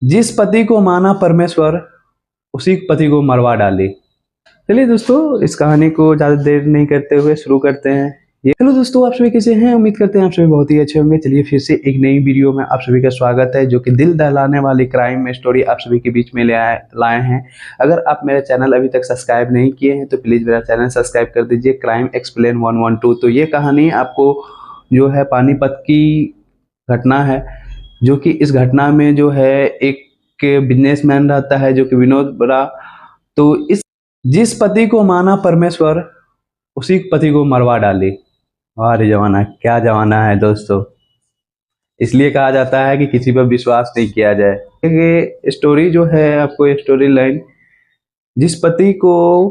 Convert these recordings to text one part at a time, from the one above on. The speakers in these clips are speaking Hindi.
जिस पति को माना परमेश्वर उसी पति को मरवा डाले। चलिए दोस्तों, इस कहानी को ज़्यादा देर नहीं करते हुए शुरू करते हैं। ये हेलो दोस्तों, आप सभी कैसे हैं? उम्मीद करते हैं आप सभी बहुत ही अच्छे होंगे। चलिए फिर से एक नई वीडियो में आप सभी का स्वागत है, जो कि दिल दहलाने वाली क्राइम स्टोरी आप सभी के बीच में लाए हैं। अगर आप मेरा चैनल अभी तक सब्सक्राइब नहीं किए हैं तो प्लीज़ मेरा चैनल सब्सक्राइब कर दीजिए, क्राइम एक्सप्लेन 112। तो ये कहानी आपको जो है पानीपत की घटना है, जो कि इस घटना में जो है एक बिजनेसमैन रहता है जो कि विनोद बरा। तो इस जिस पति को माना परमेश्वर उसी पति को मरवा डाले। अरे जमाना, क्या जमाना है दोस्तों। इसलिए कहा जाता है कि किसी पर विश्वास नहीं किया जाए। ये स्टोरी जो है, आपको स्टोरी लाइन, जिस पति को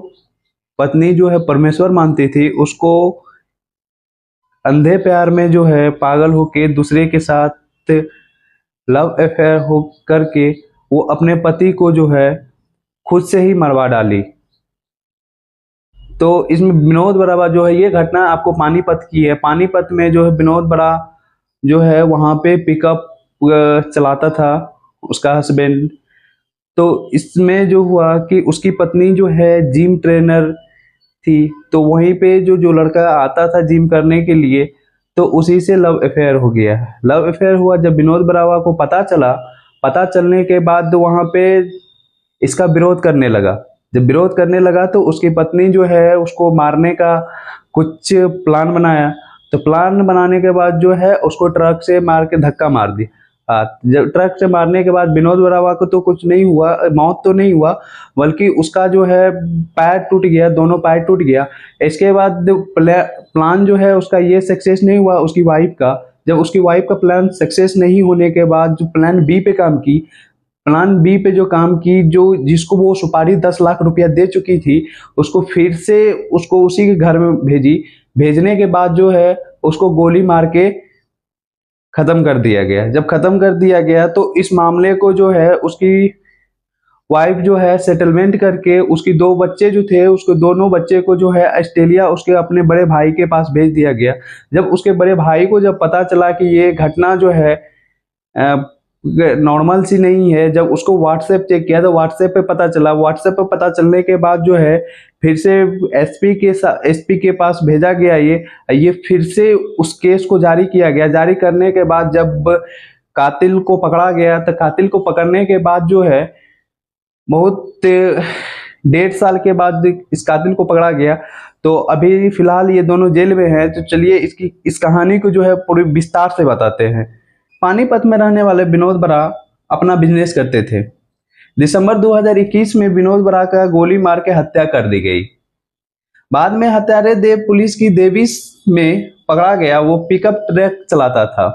पत्नी जो है परमेश्वर मानती थी, उसको अंधे प्यार में जो है पागल होके दूसरे के साथ लव अफेयर हो करके वो अपने पति को जो है खुद से ही मरवा डाली। तो इसमें विनोद बरा जो है, ये घटना आपको पानीपत की है। पानीपत में जो है विनोद बरा जो है वहाँ पे पिकअप चलाता था, उसका हस्बैंड। तो इसमें जो हुआ कि उसकी पत्नी जो है जिम ट्रेनर थी, तो वहीं पे जो जो लड़का आता था जिम करने के लिए, तो उसी से लव अफेयर हो गया। लव अफेयर हुआ जब विनोद बरावा को पता चला। पता चलने के बाद वहाँ पे इसका विरोध करने लगा। जब विरोध करने लगा तो उसकी पत्नी जो है उसको मारने का कुछ प्लान बनाया। तो प्लान बनाने के बाद जो है उसको ट्रक से मार के धक्का मार दी। जब ट्रक से मारने के बाद विनोद बरावा को तो कुछ नहीं हुआ, मौत तो नहीं हुआ, बल्कि उसका जो है पैर टूट गया, दोनों पैर टूट गया। इसके बाद प्लान जो है उसका ये सक्सेस नहीं हुआ उसकी वाइफ का। जब उसकी वाइफ का प्लान सक्सेस नहीं होने के बाद जो प्लान बी पे काम की, प्लान बी पे जो काम की, जो जिसको वो सुपारी 10 लाख रुपया दे चुकी थी, उसको फिर से उसको उसी के घर में भेजी। भेजने के बाद जो है उसको गोली मार के खत्म कर दिया गया। जब खत्म कर दिया गया तो इस मामले को जो है उसकी वाइफ जो है सेटलमेंट करके उसकी 2 बच्चे जो थे, उसको दोनों बच्चे को जो है ऑस्ट्रेलिया उसके अपने बड़े भाई के पास भेज दिया गया। जब उसके बड़े भाई को जब पता चला कि ये घटना जो है नॉर्मल सी नहीं है, जब उसको व्हाट्सएप चेक किया तो व्हाट्सएप पे पता चला। व्हाट्सएप पे पता चलने के बाद जो है फिर से एसपी के पास भेजा गया। ये फिर से उस केस को जारी किया गया। जारी करने के बाद जब कातिल को पकड़ा गया, तो कातिल को पकड़ने के बाद जो है बहुत 1.5 साल के बाद इस कातिल को पकड़ा गया। तो अभी फिलहाल ये दोनों जेल में हैं। तो चलिए इस कहानी को जो है पूरी विस्तार से बताते हैं। पानीपत में रहने वाले विनोद बरा अपना बिजनेस करते थे। दिसंबर 2021 में विनोद बरा का गोली मार के हत्या कर दी गई। बाद में हत्यारे देव पुलिस की देविस में पकड़ा गया। वो पिकअप ट्रक चलाता था।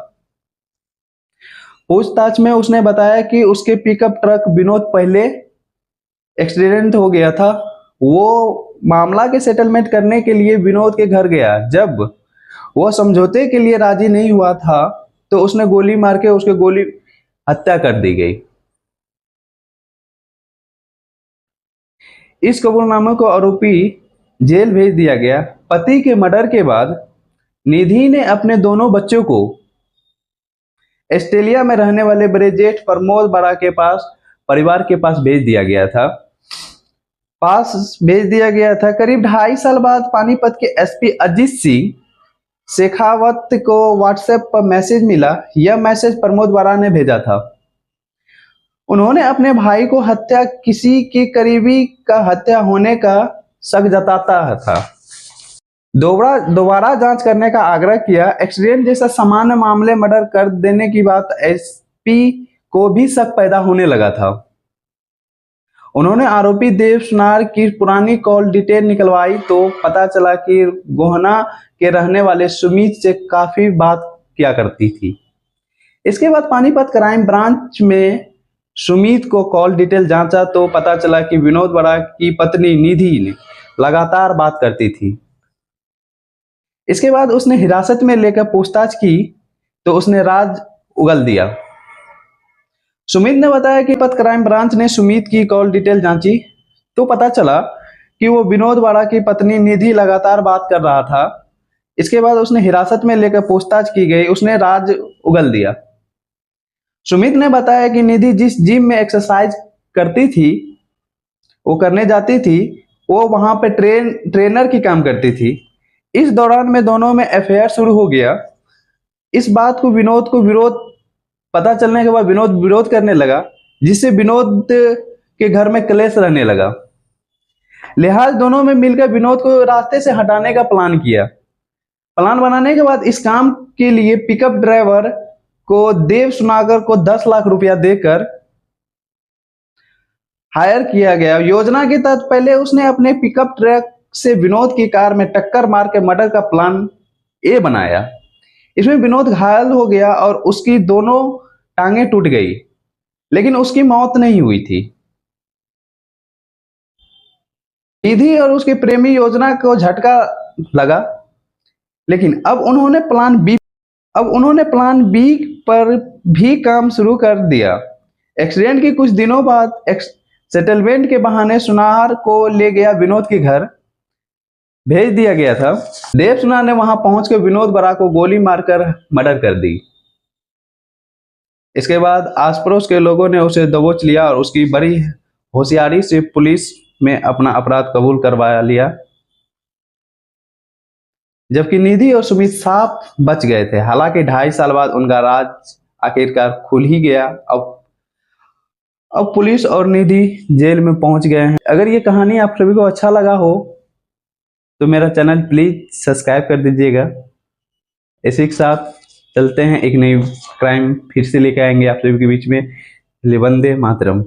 पूछताछ में उसने बताया कि उसके पिकअप ट्रक विनोद पहले एक्सीडेंट हो गया था। वो मामला के सेटलमेंट करने के लिए विनोद के घर गया। जब वो समझौते के लिए राजी नहीं हुआ था तो उसने गोली मार के उसके गोली हत्या कर दी गई। इस कबूलनामे को आरोपी जेल भेज दिया गया। पति के मर्डर के बाद निधि ने अपने दोनों बच्चों को ऑस्ट्रेलिया में रहने वाले बड़े जेठ प्रमोद बरा के पास, परिवार के पास भेज दिया गया था। करीब 2.5 साल बाद पानीपत के एसपी अजीत सिंह शेखावत को व्हाट्सएप पर मैसेज मिला। यह मैसेज प्रमोद बरा ने भेजा था। उन्होंने अपने भाई को हत्या किसी के करीबी का हत्या होने का शक जताता था। दोबारा जांच करने का आग्रह किया। एक्सीडेंट जैसा सामान्य मामले मर्डर कर देने की बात एसपी को भी शक पैदा होने लगा था। उन्होंने आरोपी देव सुनार की पुरानी कॉल डिटेल निकलवाई तो पता चला कि गोहना के रहने वाले सुमित से काफी बात किया करती थी। इसके बाद पानीपत क्राइम ब्रांच में सुमित को कॉल डिटेल जांचा तो पता चला कि विनोद बरा की पत्नी निधि ने लगातार बात करती थी। इसके बाद उसने हिरासत में लेकर पूछताछ की तो उसने राज उगल दिया। सुमित ने बताया कि पत क्राइम ब्रांच ने सुमित की कॉल डिटेल जांची तो पता चला कि वो विनोद बरा की पत्नी निधि लगातार बात कर रहा था। इसके बाद उसने हिरासत में लेकर पूछताछ की गई, उसने राज उगल दिया। सुमित ने बताया कि निधि जिस जिम में एक्सरसाइज करती थी, वो करने जाती थी, वो वहां पे ट्रेनर की काम करती थी। इस दौरान में दोनों में अफेयर शुरू हो गया। इस बात को विनोद को विरोध पता चलने के बाद विनोद विरोध करने लगा, जिससे विनोद के घर में क्लेश रहने लगा। लिहाज दोनों में मिलकर विनोद को रास्ते से हटाने का प्लान किया। प्लान बनाने के बाद इस काम के लिए पिकअप ड्राइवर को देव सुनागर को 10 लाख रुपया देकर हायर किया गया। योजना के तहत पहले उसने अपने पिकअप ट्रक से विनोद की कार में टक्कर मार के मर्डर का प्लान ए बनाया। इसमें विनोद घायल हो गया और उसकी दोनों टांगें टूट गई, लेकिन उसकी मौत नहीं हुई थी। निधि और उसके प्रेमी योजना को झटका लगा, लेकिन अब उन्होंने प्लान बी पर भी काम शुरू कर दिया। एक्सीडेंट के कुछ दिनों बाद सेटलमेंट के बहाने सुनार को ले गया विनोद के घर भेज दिया गया था। देव सुनार ने वहां पहुंचकर विनोद बरा को गोली मारकर मर्डर कर दी। इसके बाद आस पड़ोस के लोगों ने उसे दबोच लिया और उसकी बड़ी होशियारी से पुलिस में अपना अपराध कबूल करवा लिया, जबकि निधि और सुमित साफ बच गए थे। हालांकि 2.5 साल बाद उनका राज आखिरकार खुल ही गया। अब पुलिस और निधि जेल में पहुंच गए हैं। अगर ये कहानी आप सभी को अच्छा लगा हो तो मेरा चैनल प्लीज सब्सक्राइब कर दीजिएगा। इसी के साथ चलते हैं, एक नई क्राइम फिर से लेकर आएंगे आप सभी के बीच में। वंदे मातरम।